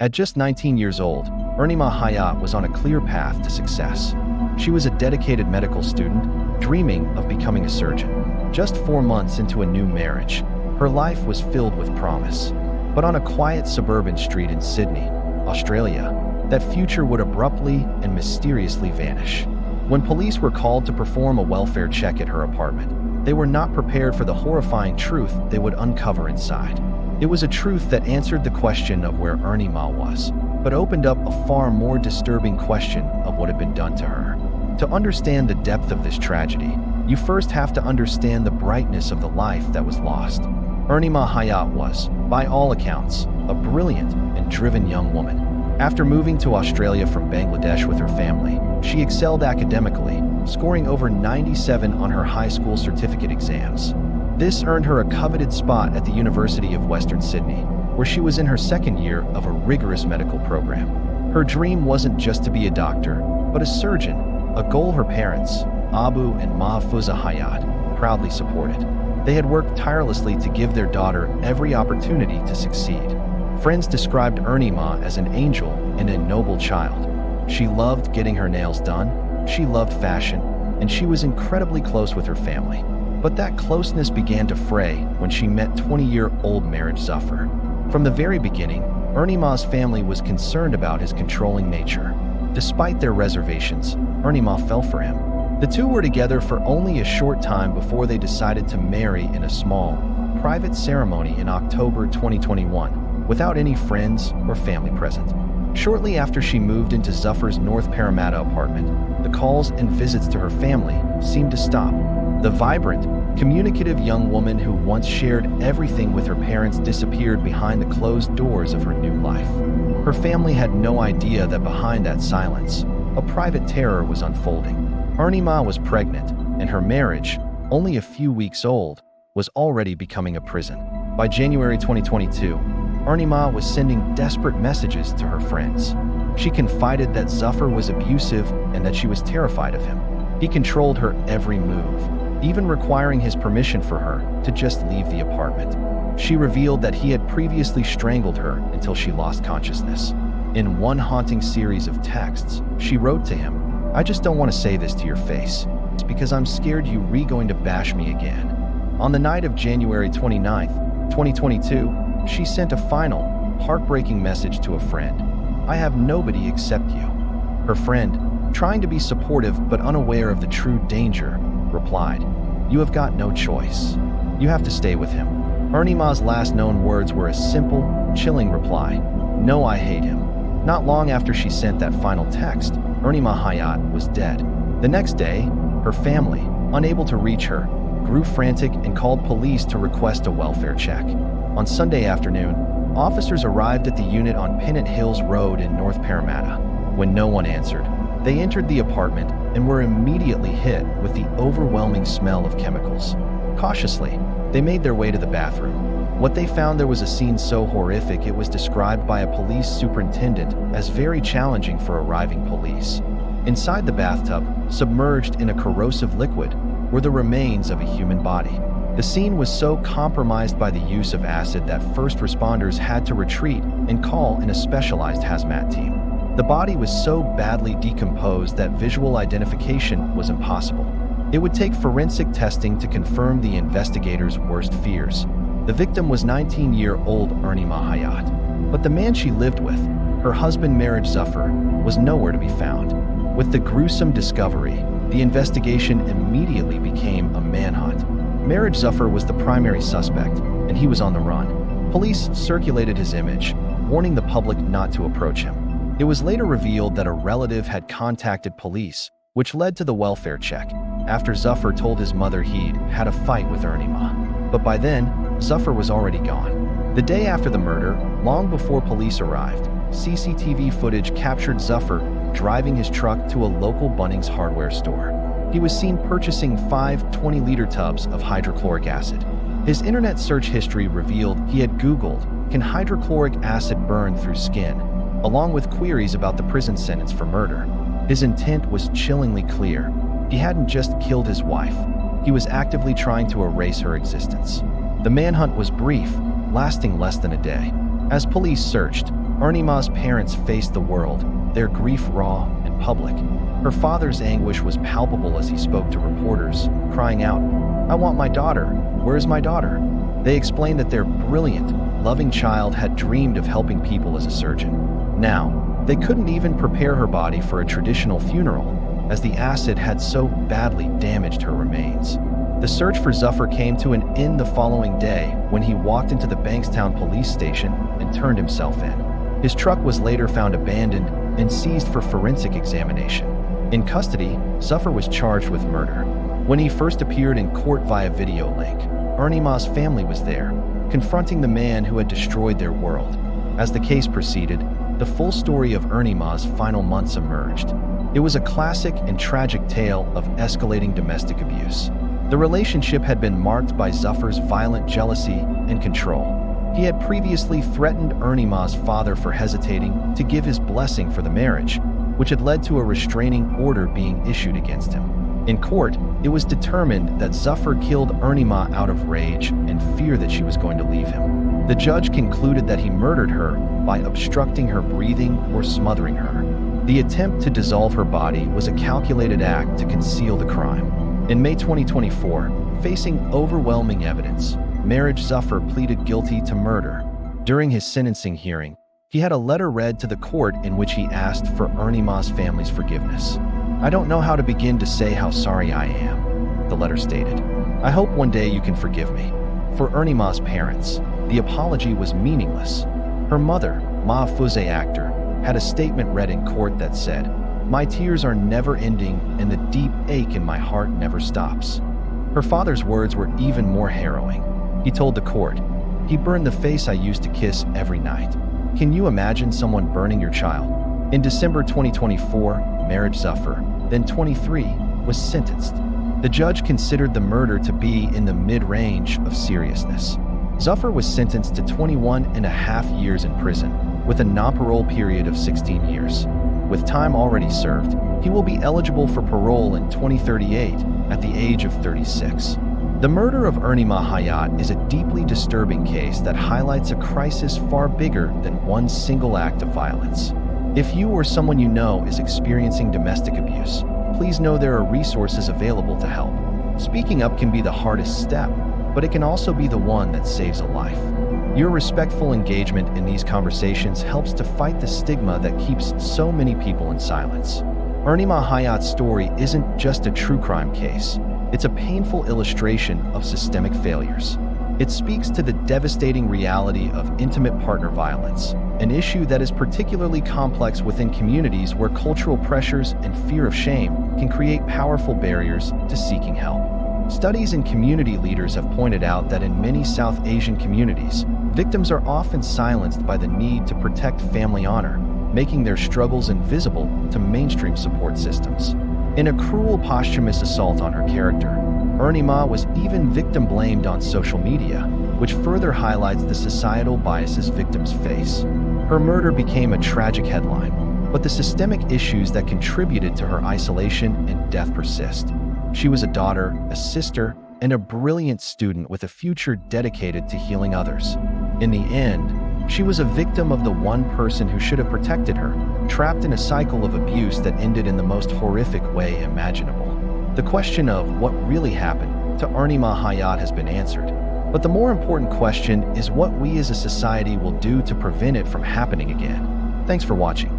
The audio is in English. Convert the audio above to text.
At just 19 years old, Arnima Hayat was on a clear path to success. She was a dedicated medical student, dreaming of becoming a surgeon. Just 4 months into a new marriage, her life was filled with promise. But on a quiet suburban street in Sydney, Australia, that future would abruptly and mysteriously vanish. When police were called to perform a welfare check at her apartment, they were not prepared for the horrifying truth they would uncover inside. It was a truth that answered the question of where Arnima was, but opened up a far more disturbing question of what had been done to her. To understand the depth of this tragedy, you first have to understand the brightness of the life that was lost. Arnima Hayat was, by all accounts, a brilliant and driven young woman. After moving to Australia from Bangladesh with her family, she excelled academically, scoring over 97 on her high school certificate exams. This earned her a coveted spot at the University of Western Sydney, where she was in her second year of a rigorous medical program. Her dream wasn't just to be a doctor, but a surgeon, a goal her parents, Abu and Mahfuza Hayat, proudly supported. They had worked tirelessly to give their daughter every opportunity to succeed. Friends described Arnima as an angel and a noble child. She loved getting her nails done, she loved fashion, and she was incredibly close with her family. But that closeness began to fray when she met 20-year-old Meraj Zafar. From the very beginning, Arnima's family was concerned about his controlling nature. Despite their reservations, Arnima fell for him. The two were together for only a short time before they decided to marry in a small, private ceremony in October 2021, without any friends or family present. Shortly after she moved into Zafar's North Parramatta apartment, the calls and visits to her family seemed to stop. The vibrant, communicative young woman who once shared everything with her parents disappeared behind the closed doors of her new life. Her family had no idea that behind that silence, a private terror was unfolding. Arnima was pregnant, and her marriage, only a few weeks old, was already becoming a prison. By January 2022, Arnima was sending desperate messages to her friends. She confided that Zafar was abusive and that she was terrified of him. He controlled her every move, even requiring his permission for her to just leave the apartment. She revealed that he had previously strangled her until she lost consciousness. In one haunting series of texts, she wrote to him, "I just don't want to say this to your face. It's because I'm scared you going to bash me again." On the night of January 29th, 2022, she sent a final, heartbreaking message to a friend. "I have nobody except you." Her friend, trying to be supportive but unaware of the true danger, replied, "You have got no choice. You have to stay with him." Arnima's last known words were a simple, chilling reply, "No, I hate him." Not long after she sent that final text, Arnima Hayat was dead. The next day, her family, unable to reach her, grew frantic and called police to request a welfare check. On Sunday afternoon, officers arrived at the unit on Pennant Hills Road in North Parramatta. When no one answered, they entered the apartment and were immediately hit with the overwhelming smell of chemicals. Cautiously, they made their way to the bathroom. What they found there was a scene so horrific it was described by a police superintendent as very challenging for arriving police. Inside the bathtub, submerged in a corrosive liquid, were the remains of a human body. The scene was so compromised by the use of acid that first responders had to retreat and call in a specialized hazmat team. The body was so badly decomposed that visual identification was impossible. It would take forensic testing to confirm the investigators' worst fears. The victim was 19-year-old Arnima Hayat, but the man she lived with, her husband Meraj Zafar, was nowhere to be found. With the gruesome discovery, the investigation immediately became a manhunt. Meraj Zafar was the primary suspect, and he was on the run. Police circulated his image, warning the public not to approach him. It was later revealed that a relative had contacted police, which led to the welfare check, after Zafar told his mother he'd had a fight with Arnima. But by then, Zafar was already gone. The day after the murder, long before police arrived, CCTV footage captured Zafar driving his truck to a local Bunnings hardware store. He was seen purchasing 5 20-liter tubs of hydrochloric acid. His internet search history revealed he had Googled, "Can hydrochloric acid burn through skin?" along with queries about the prison sentence for murder. His intent was chillingly clear. He hadn't just killed his wife. He was actively trying to erase her existence. The manhunt was brief, lasting less than a day. As police searched, Arnima's parents faced the world, their grief raw and public. Her father's anguish was palpable as he spoke to reporters, crying out, "I want my daughter. Where's my daughter?" They explained that their brilliant, loving child had dreamed of helping people as a surgeon. Now, they couldn't even prepare her body for a traditional funeral, as the acid had so badly damaged her remains. The search for Zafar came to an end the following day when he walked into the Bankstown police station and turned himself in. His truck was later found abandoned and seized for forensic examination. In custody, Zafar was charged with murder. When he first appeared in court via video link, Arnima's family was there, confronting the man who had destroyed their world. As the case proceeded, the full story of Arnima's final months emerged. It was a classic and tragic tale of escalating domestic abuse. The relationship had been marked by Zafar's violent jealousy and control. He had previously threatened Arnima's father for hesitating to give his blessing for the marriage, which had led to a restraining order being issued against him. In court, it was determined that Zafar killed Arnima out of rage and fear that she was going to leave him. The judge concluded that he murdered her by obstructing her breathing or smothering her. The attempt to dissolve her body was a calculated act to conceal the crime. In May 2024, facing overwhelming evidence, Meraj Zafar pleaded guilty to murder. During his sentencing hearing, he had a letter read to the court in which he asked for Arnima's family's forgiveness. "I don't know how to begin to say how sorry I am," the letter stated. "I hope one day you can forgive me." For Arnima's parents, the apology was meaningless. Her mother, Mahfouzeh Akhtar, had a statement read in court that said, "My tears are never ending and the deep ache in my heart never stops." Her father's words were even more harrowing. He told the court, "He burned the face I used to kiss every night." Can you imagine someone burning your child? In December 2024, Meraj Zafar, then 23, was sentenced. The judge considered the murder to be in the mid-range of seriousness. Zafar was sentenced to 21.5 years in prison, with a non-parole period of 16 years. With time already served, he will be eligible for parole in 2038 at the age of 36. The murder of Arnima Hayat is a deeply disturbing case that highlights a crisis far bigger than one single act of violence. If you or someone you know is experiencing domestic abuse, please know there are resources available to help. Speaking up can be the hardest step, but it can also be the one that saves a life. Your respectful engagement in these conversations helps to fight the stigma that keeps so many people in silence. Arnima Hayat's story isn't just a true crime case. It's a painful illustration of systemic failures. It speaks to the devastating reality of intimate partner violence, an issue that is particularly complex within communities where cultural pressures and fear of shame can create powerful barriers to seeking help. Studies and community leaders have pointed out that in many South Asian communities, victims are often silenced by the need to protect family honor, making their struggles invisible to mainstream support systems. In a cruel posthumous assault on her character, Arnima was even victim-blamed on social media, which further highlights the societal biases victims face. Her murder became a tragic headline, but the systemic issues that contributed to her isolation and death persist. She was a daughter, a sister, and a brilliant student with a future dedicated to healing others. In the end, she was a victim of the one person who should have protected her, trapped in a cycle of abuse that ended in the most horrific way imaginable. The question of what really happened to Arnima Hayat has been answered, but the more important question is what we as a society will do to prevent it from happening again. Thanks for watching.